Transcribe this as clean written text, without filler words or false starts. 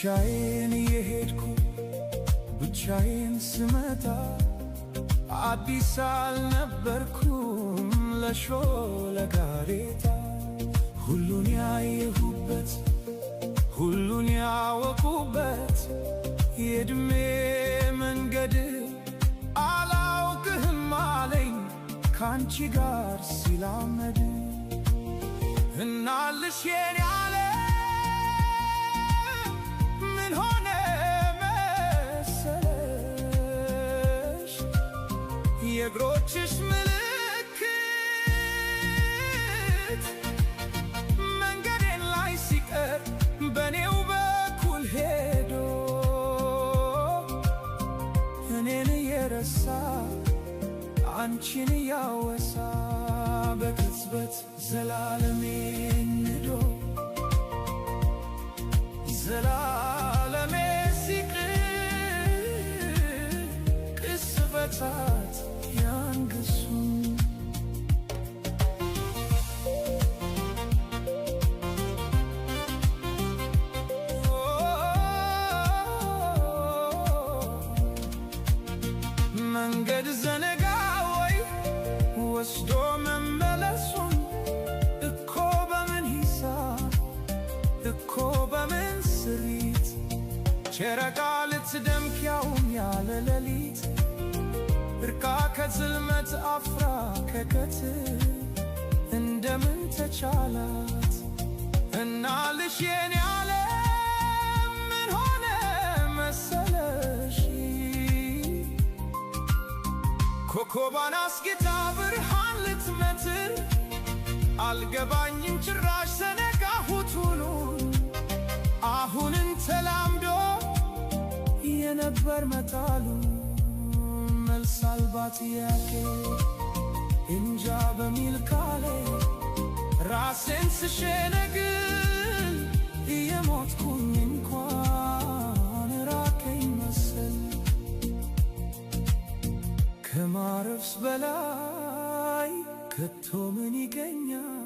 ብቻዬን የሄድኩ ብቻዬን ስመጣ አዲስ አልነበርኩም ለሾለ ጋሬጣ ሁሉን ያየሁበት ሁሉን ያወቁበት የዕድሜ መንገድ አላውቅህም አለኝ ካንቺ ጋር ሲላመድ እናልሽ የኔ ዓለም ምን ሆነ መሰለሽ የእግሮችሽ ምልክት መንገዴን ላይ ሲቀር በኔው በኩል ሄዶ እኔን የረሳ አንቺን ያወሳ በቅጽበት ዘላለሜን ንዶ ዘላለሜ ሲቅር ቅስፈታት ያንግሱ መንገድ ዘነጋ ወይ ወስዶ መመለሱን እኮ በምን ሂሳብ እኮ በምን ስሪት ጨረቃ ልትደምቅ ያውም ያለ ሌሊት እርቃ ከጽልመት አፍራ ከቀትር እንደምን ተቻላት እናልሽ የኔ ዓለም ምን ሆነ መሰለሽ ኮከቧን አስጌጣ ብርሃን ልትመትር አልገባኝም ጭራሽ ዘነጋሁት ሁሉን አሁንን ተላምዶ የነበር መጣሉ መልስ አልባ ጥያቄ እንጃ በሚል ቃሌ ራሴን ስሸነግል እየሞትኩኝ እንኳን ራቀኝ መሰል ከማረፍስ በላይ ከቶ ምን ይገኛል?